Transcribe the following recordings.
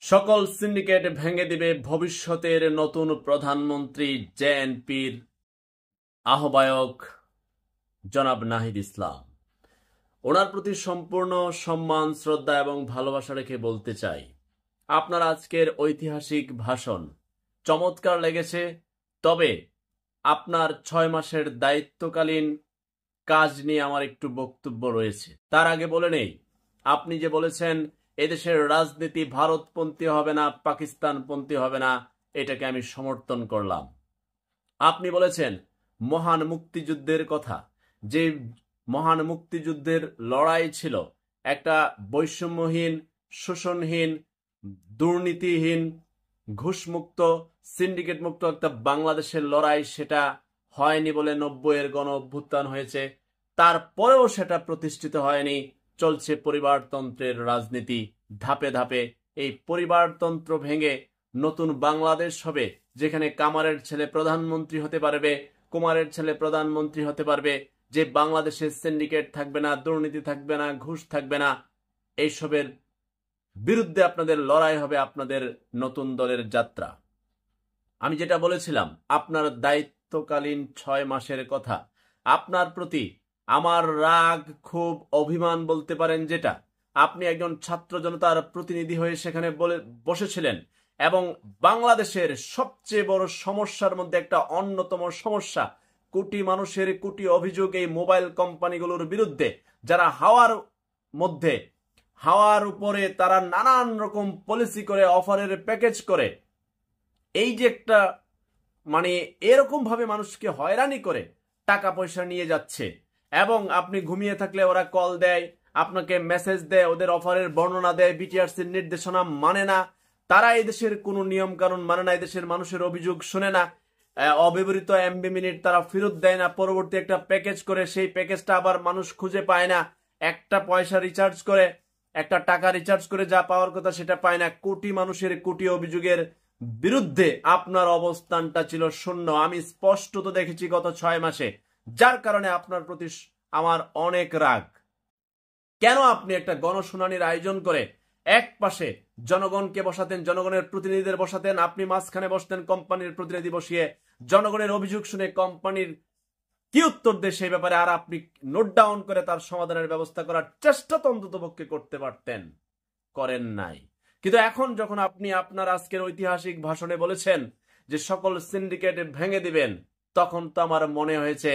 সকল সিন্ডিকেট ভেঙে দিবে ভবিষ্যতের নতুন প্রধানমন্ত্রী জেএনপির আহ্বায়ক জনাব নাহিদ ইসলাম। ওনার প্রতি সম্পূর্ণ সম্মান, শ্রদ্ধা এবং ভালোবাসা রেখে বলতে চাই, আপনার আজকের ঐতিহাসিক ভাষণ চমৎকার লেগেছে। তবে আপনার 6 মাসের দায়িত্বকালীন কাজ নিয়ে আমার একটু বক্তব্য রয়েছে। তার আগে বলে নেই, আপনি যে বলেছেন এদেশের রাজনীতি ভারতপন্থী হবে না, পাকিস্তানপন্থী হবে না, এটাকে আমি সমর্থন করলাম। আপনি বলেছেন মহান মুক্তিযুদ্ধের কথা, যে মহান মুক্তিযুদ্ধের লড়াই ছিল একটা বৈষম্যহীন, শোষণহীন, দুর্নীতিহীন, ঘুষমুক্ত, সিন্ডিকেট মুক্ত একটা বাংলাদেশের লড়াই। সেটা হয়নি বলে 90-এর গণ অভ্যুত্থান হয়েছে, তারপরেও সেটা প্রতিষ্ঠিত হয়নি। চলছে পরিবারতন্ত্রের রাজনীতি ধাপে ধাপে। এই পরিবারতন্ত্র ভেঙে নতুন বাংলাদেশ হবে, যেখানে কামারের ছেলে প্রধানমন্ত্রী হতে পারবে, কুমারের ছেলে প্রধানমন্ত্রী হতে পারবে, যে বাংলাদেশের সিন্ডিকেট থাকবে না, দুর্নীতি থাকবে না, ঘুষ থাকবে না। এইসবের বিরুদ্ধে আপনাদের লড়াই হবে, আপনাদের নতুন দলের যাত্রা। আমি যেটা বলেছিলাম, আপনার দায়িত্বকালীন 6 মাসের কথা, আপনার প্রতি আমার রাগ, খুব অভিমান বলতে পারেন, যেটা আপনি একজন ছাত্র জনতার প্রতিনিধি হয়ে সেখানে বসেছিলেন এবং বাংলাদেশের সবচেয়ে বড় সমস্যার মধ্যে একটা অন্যতম সমস্যা, কোটি মানুষের কোটি অভিযোগ এই মোবাইল কোম্পানিগুলোর বিরুদ্ধে, যারা হাওয়ার উপরে তারা নানান রকম পলিসি করে, অফারের প্যাকেজ করে, এই যে একটা এরকম ভাবে মানুষকে হয়রানি করে টাকা পয়সা নিয়ে যাচ্ছে। এবং আপনি ঘুমিয়ে থাকলে ওরা কল দেয়, আপনাকে মেসেজ দেয়, ওদের অফারের বর্ণনা দেয়, বিটিআরসির নির্দেশনা মানে না, তারা এদেশের কোনো নিয়ম কানুন মানে না, এদেশের মানুষের অভিযোগ শুনে না, অব্যবহৃত এমবি মিনিট তারা ফেরত দেয় না, পরবর্তী একটা প্যাকেজ করে, সেই প্যাকেজটা আবার মানুষ খুঁজে পায় না, একটা পয়সা রিচার্জ করে, একটা টাকা রিচার্জ করে যা পাওয়ার কথা সেটা পায় না। কোটি মানুষের কোটি অভিযোগের বিরুদ্ধে আপনার অবস্থানটা ছিল শূন্য। আমি স্পষ্টত দেখেছি গত 6 মাসে, যার কারণে আপনার প্রতি আমার অনেক রাগ। কেন আপনি একটা গণশুনানির আয়োজন করে এক পাশে জনগণকে বসাতেন, জনগণের প্রতিনিধিদের বসাতেন, আপনি মাঝখানে বসতেন কোম্পানির প্রতিনিধি বসিয়ে, জনগণের অভিযোগ শুনে কোম্পানির কি উত্তর দেয় সেই ব্যাপারে আর আপনি নোট ডাউন করে তার সমাধানের ব্যবস্থা করার চেষ্টা তো অন্ততপক্ষে করতে পারতেন, করেন নাই। কিন্তু এখন যখন আপনি আপনার আজকের ঐতিহাসিক ভাষণে বলেছেন যে সকল সিন্ডিকেট ভেঙে দিবেন, তখন তো আমার মনে হয়েছে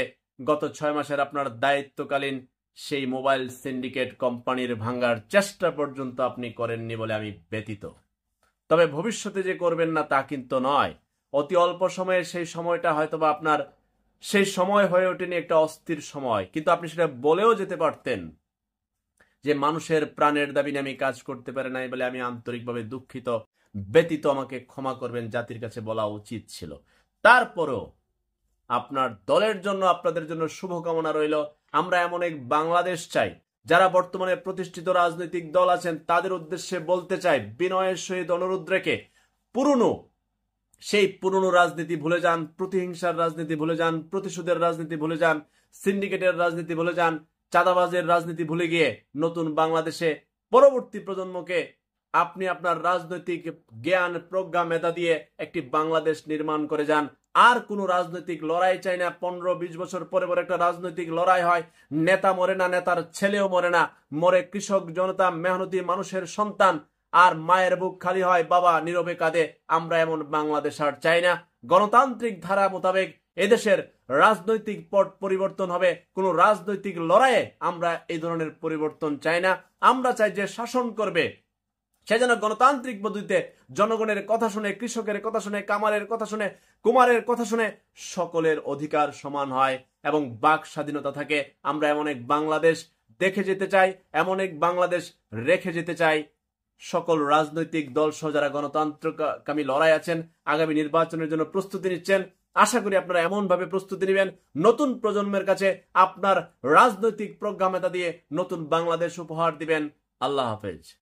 গত 6 মাসের আপনার দায়িত্বকালীন সেই মোবাইল সিন্ডিকেট কোম্পানির ভাঙার চেষ্টা পর্যন্ত আপনি করেননি বলে আমি ব্যথিত। তবে ভবিষ্যতে যে করবেন না তা কিন্তু নয়। অতি অল্প সময়ে সেই সময়টা হয়তোবা আপনার সেই সময় হয়ে ওঠেনি, একটা অস্থির সময়, কিন্তু আপনি সেটা বলেও যেতে পারতেন যে মানুষের প্রাণের দাবি নিয়ে আমি কাজ করতে পারি নাই বলে আমি আন্তরিকভাবে দুঃখিত, ব্যথিত, আমাকে ক্ষমা করবেন, জাতির কাছে বলা উচিত ছিল। তারপরও আপনার দলের জন্য, আপনাদের জন্য শুভকামনা রইল। আমরা এমন এক বাংলাদেশ চাই, যারা বর্তমানে প্রতিষ্ঠিত রাজনৈতিক দল আছেন তাদের উদ্দেশ্যে বলতে চাই, বিনয়ের সহিত অনুরোধ রেখে, সেই পুরনো রাজনীতি ভুলে যান, প্রতিহিংসার রাজনীতি ভুলে যান, প্রতিশোধের রাজনীতি ভুলে যান, সিন্ডিকেটের রাজনীতি ভুলে যান, চাঁদাবাজের রাজনীতি ভুলে গিয়ে নতুন বাংলাদেশে পরবর্তী প্রজন্মকে আপনি আপনার রাজনৈতিক জ্ঞান, প্রজ্ঞা, মেধা দিয়ে একটি বাংলাদেশ নির্মাণ করে যান। আর কোনো রাজনৈতিক লড়াই চাই না। 15-20 বছর পরে পরে একটা রাজনৈতিক লড়াই হয়, নেতা মরে না, নেতার ছেলেও মরে না, মরে কৃষক জনতা, মেহনতি মানুষের সন্তান, আর মায়ের বুক খালি হয়, বাবা নীরবে কাঁদে। আমরা এমন বাংলাদেশ আর চাই না। গণতান্ত্রিক ধারা মোতাবেক এদেশের রাজনৈতিক পট পরিবর্তন হবে। কোন রাজনৈতিক লড়াইয়ে আমরা এই ধরনের পরিবর্তন চাই না। আমরা চাই যে শাসন করবে সে যেন গণতান্ত্রিক পদ্ধতিতে জনগণের কথা শুনে, কৃষকের কথা শুনে, কামারের কথা শুনে, কুমারের কথা শুনে, সকলের অধিকার সমান হয় এবং বাক স্বাধীনতা থাকে। আমরা এমন এক বাংলাদেশ দেখে যেতে চাই, এমন এক বাংলাদেশ রেখে যেতে চাই। সকল রাজনৈতিক দল সহ যারা গণতন্ত্রকামী লড়াই আছেন, আগামী নির্বাচনের জন্য প্রস্তুতি নিচ্ছেন, আশা করি আপনারা এমন ভাবে প্রস্তুতি নেবেন, নতুন প্রজন্মের কাছে আপনার রাজনৈতিক প্রজ্ঞা মেধা দিয়ে নতুন বাংলাদেশ উপহার দিবেন। আল্লাহ হাফেজ।